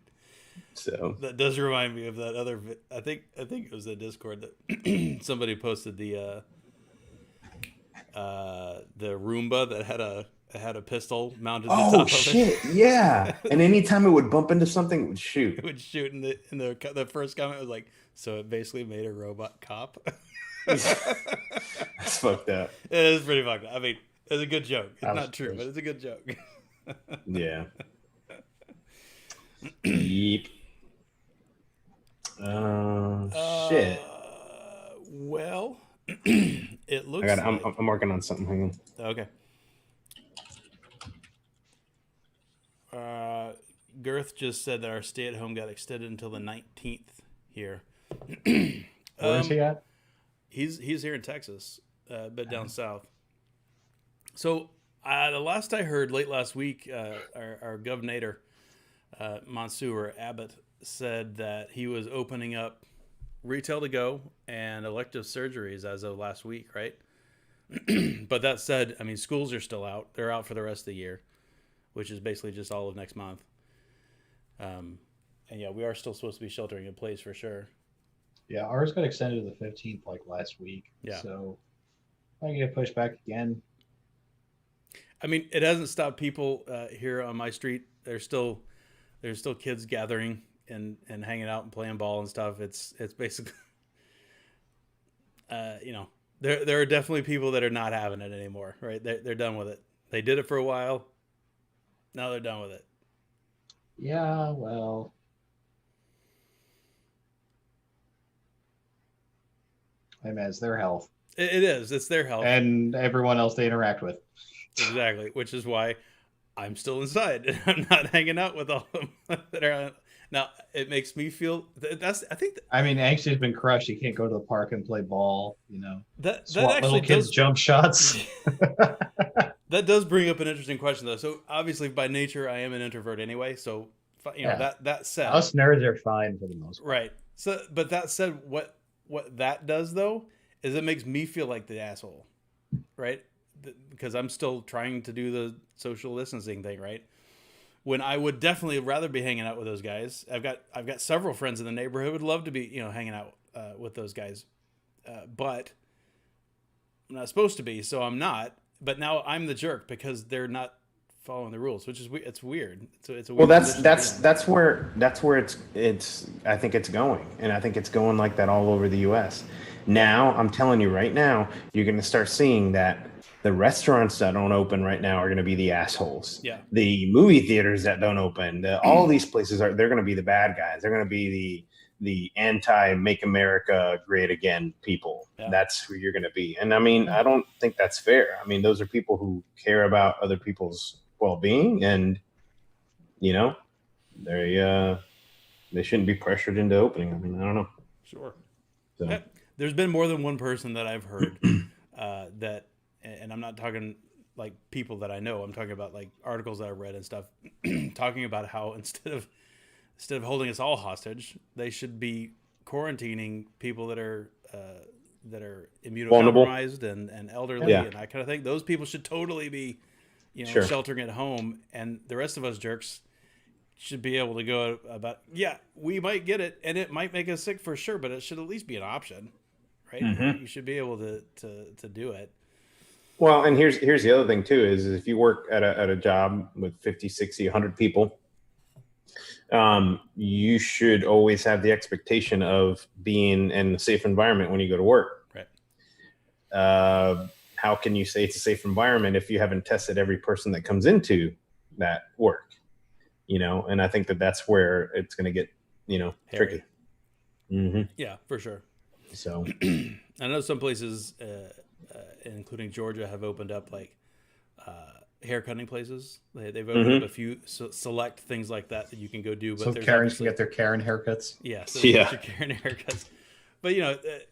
So That does remind me of that other. I think it was the Discord that somebody posted the Roomba that had a pistol mounted to the top shit, of it. yeah. And anytime it would bump into something, it would shoot. It would shoot. In the first comment was like, so it basically made a robot cop. That's fucked up. It is pretty fucked up. I mean, it's a good joke. It's not true, gross. but it's a good joke. Yeah. Yeep. Shit. Well, it looks. I'm working on something. Hang on. Okay. Girth just said that our stay-at-home got extended until the 19th here. Where is he at? He's here in Texas, but down south. So the last I heard, late last week, our governor, Mansour Abbott, said that he was opening up retail to go and elective surgeries as of last week, right? But that said, I mean, schools are still out. They're out for the rest of the year, which is basically just all of next month. And yeah, we are still supposed to be sheltering in place for sure. Yeah, ours got extended to the 15th like last week. Yeah. So I get pushed back again. I mean, it hasn't stopped people here on my street. There's still kids gathering and hanging out and playing ball and stuff. It's basically, there are definitely people that are not having it anymore, right? They're done with it. They did it for a while. Now they're done with it. Yeah, well. I mean, it's their health. It is. It's their health. And everyone else they interact with. Exactly, which is why I'm still inside. I'm not hanging out with all of them that are. Now it makes me feel I mean, Angsty has been crushed. He can't go to the park and play ball. that Swat actually little kids does jump shots. that does bring up an interesting question though. So obviously by nature I am an introvert anyway. So that said, us nerds are fine for the most part. right. So but that said, what that does though is it makes me feel like the asshole, right? Because I'm still trying to do the social distancing thing, right? When I would definitely rather be hanging out with those guys. I've got several friends in the neighborhood would love to be, hanging out with those guys. But I'm not supposed to be, so I'm not. But now I'm the jerk because they're not following the rules, which is it's weird. It's a weird. Well, that's where it's I think it's going, and I think it's going like that all over the U.S. Now, I'm telling you right now, you're going to start seeing that the restaurants that don't open right now are going to be the assholes. Yeah. The movie theaters that don't open, all these places they're going to be the bad guys. They're going to be the anti-Make America Great Again people. Yeah. That's who you're going to be. And I mean, I don't think that's fair. I mean, those are people who care about other people's well-being, and they shouldn't be pressured into opening. I mean, I don't know. Sure. So. There's been more than one person that I've heard that, and I'm not talking like people that I know. I'm talking about like articles that I've read and stuff, talking about how instead of holding us all hostage, they should be quarantining people that are immunocompromised and elderly and that kind of thing. Those people should totally be, sheltering at home, and the rest of us jerks should be able to go about. Yeah, we might get it, and it might make us sick for sure, but it should at least be an option, right? Mm-hmm. You should be able to do it. Well, and here's the other thing too, is if you work at a job with 50, 60, 100 people, you should always have the expectation of being in a safe environment when you go to work. Right. How can you say it's a safe environment if you haven't tested every person that comes into that work? And I think that's where it's going to get, tricky. Mm-hmm. Yeah, for sure. So I know some places, including Georgia, have opened up like hair cutting places. They've opened up a few select things like that you can go do. But so Karens can get their Karen haircuts. Yeah, so Karen haircuts. But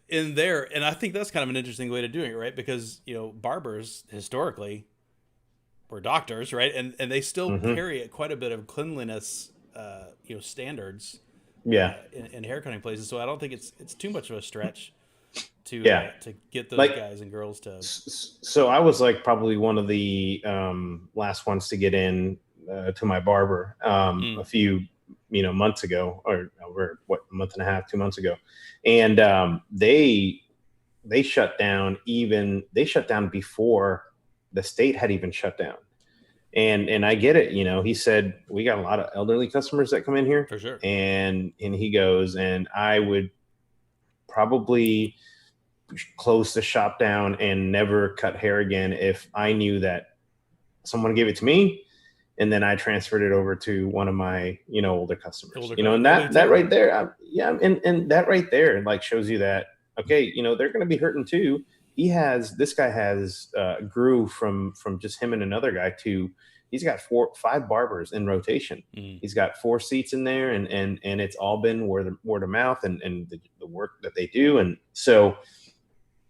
in there, and I think that's kind of an interesting way to do it, right? Because barbers historically were doctors, right? And they still carry quite a bit of cleanliness, standards. Yeah. In haircutting places, so I don't think it's too much of a stretch to get those guys and girls to. So I was like probably one of the last ones to get in to my barber a few months ago, or over what, a month and a half, 2 months ago, and they shut down. They shut down before the state had even shut down. And I get it. He said, we got a lot of elderly customers that come in here For sure. and he goes, and I would probably close the shop down and never cut hair again if I knew that someone gave it to me and then I transferred it over to one of my older customers. And that right there, and that right there like shows you that, okay, they're going to be hurting too. This guy has grew from just him and another guy to, he's got 5 barbers in rotation. He's got 4 seats in there, and it's all been word of mouth and the work that they do. And so,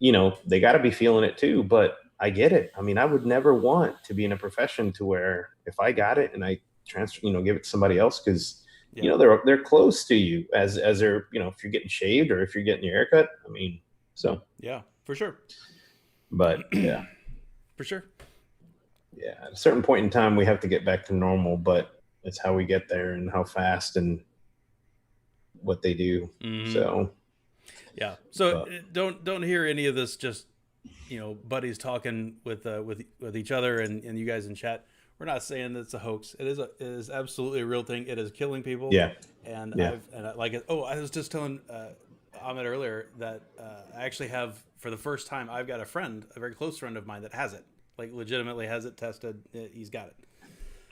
they got to be feeling it too. But I get it. I mean, I would never want to be in a profession to where if I got it and I transfer, give it to somebody else, because they're close to you as they're, if you're getting shaved or if you're getting your haircut. I mean, so yeah, for sure. But yeah, for sure. Yeah, at a certain point in time, we have to get back to normal, but it's how we get there and how fast and what they do. So, yeah. So don't hear any of this just, buddies talking with each other and you guys in chat. We're not saying that it's a hoax. It is absolutely a real thing. It is killing people. Yeah. And I like it. Oh, I was just telling Ahmed earlier that I actually have, for the first time, I've got a very close friend of mine that has it. Like legitimately has it tested. He's got it.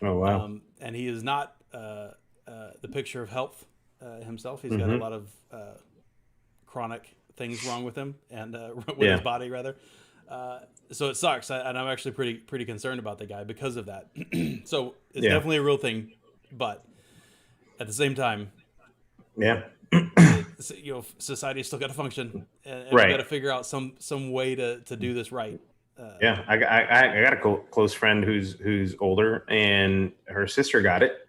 Oh wow! And he is not the picture of health himself. He's got a lot of chronic things wrong with him and with his body rather. So it sucks, and I'm actually pretty concerned about the guy because of that. So it's definitely a real thing, but at the same time, society's still got to function, and we got to figure out some way to do this right. I got a close friend who's older, and her sister got it,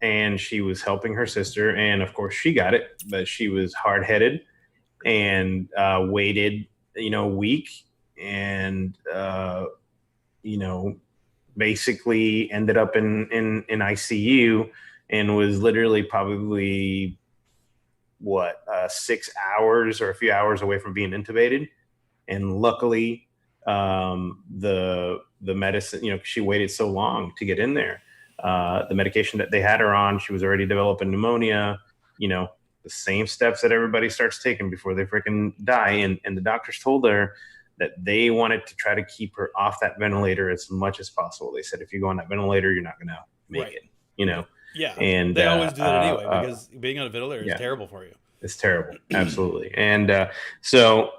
and she was helping her sister, and of course she got it, but she was hard-headed and waited a week, and basically ended up in ICU and was literally probably 6 hours or a few hours away from being intubated, and luckily the medicine, she waited so long to get in there. The medication that they had her on, she was already developing pneumonia, the same steps that everybody starts taking before they freaking die. And the doctors told her that they wanted to try to keep her off that ventilator as much as possible. They said, if you go on that ventilator, you're not going to make it, Yeah. And they always do that anyway, because being on a ventilator is terrible for you. It's terrible. Absolutely. And so,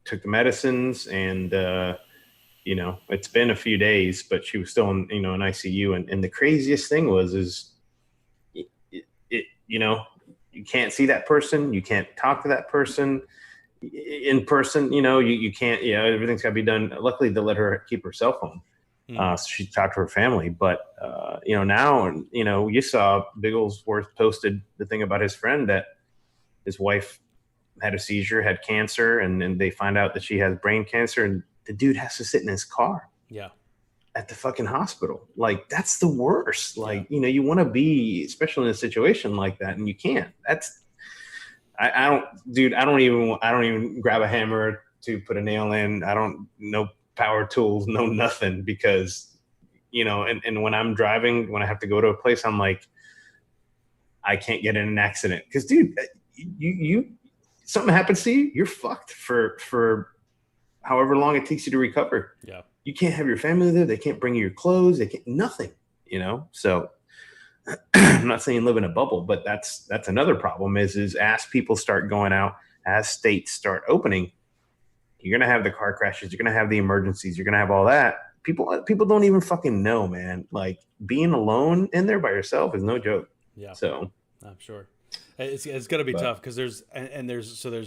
took the medicines, and it's been a few days, but she was still in ICU. And the craziest thing is you can't see that person, you can't talk to that person in person, you can't, everything's got to be done. Luckily they let her keep her cell phone, so she talked to her family. But now you saw Bigglesworth posted the thing about his friend that his wife had a seizure, had cancer, and they find out that she has brain cancer, and the dude has to sit in his car at the fucking hospital. Like, that's the worst. Like, you want to be, especially in a situation like that, and you can't. I don't even grab a hammer to put a nail in. I don't know power tools, no nothing, because and when I'm driving, when I have to go to a place, I'm like, I can't get in an accident, because dude, you something happens to you, you're fucked for however long it takes you to recover. Yeah. You can't have your family there. They can't bring you your clothes. They can't, nothing, So I'm not saying live in a bubble, but that's another problem is as people start going out, as states start opening, you're going to have the car crashes. You're going to have the emergencies. You're going to have all that. People don't even fucking know, man. Like, being alone in there by yourself is no joke. Yeah. So I'm sure. It's going to be tough, because there's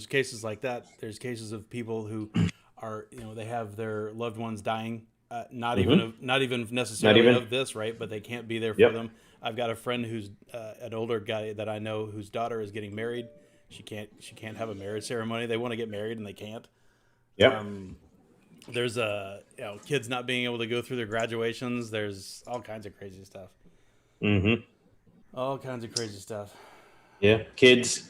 cases like that. There's cases of people who are, they have their loved ones dying, not even necessarily of this, right? But they can't be there for them. I've got a friend who's an older guy that I know whose daughter is getting married. She can't have a marriage ceremony. They want to get married and they can't. Yep. There's kids not being able to go through their graduations. There's all kinds of crazy stuff. Mm-hmm. All kinds of crazy stuff. Yeah, kids,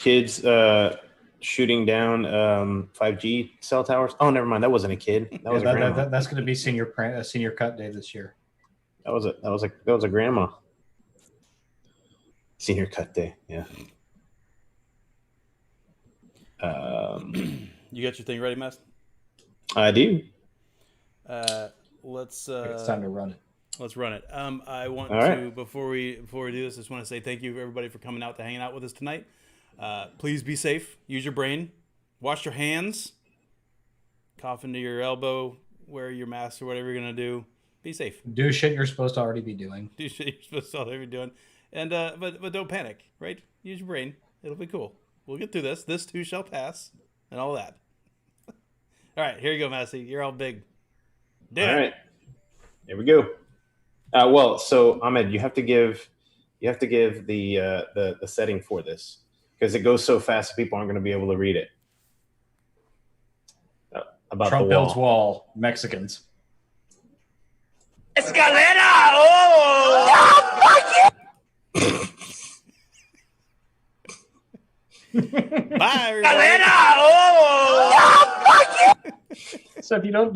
shooting down 5G cell towers. Oh, never mind. That wasn't a kid. That was a grandma. That's going to be senior cut day this year. That was a grandma. Senior cut day. Yeah. You got your thing ready, Mass? I do. Let's. It's time to run it. Let's run it. I want All to right. before we do this, I just want to say thank you everybody for coming out to hanging out with us tonight. Please be safe. Use your brain. Wash your hands. Cough into your elbow. Wear your mask or whatever you're gonna do. Be safe. Do shit you're supposed to already be doing. Do shit you're supposed to already be doing. And but don't panic. Right? Use your brain. It'll be cool. We'll get through this. This too shall pass, and all that. All right, here you go, Massey. You're all big. All right. Here we go. Well, so Ahmed, you have to give the setting for this because it goes so fast that people aren't going to be able to read it. About Trump the wall. builds wall. Mexicans. Escalera! Oh! Bye, everybody. Escalera! Oh! So if you don't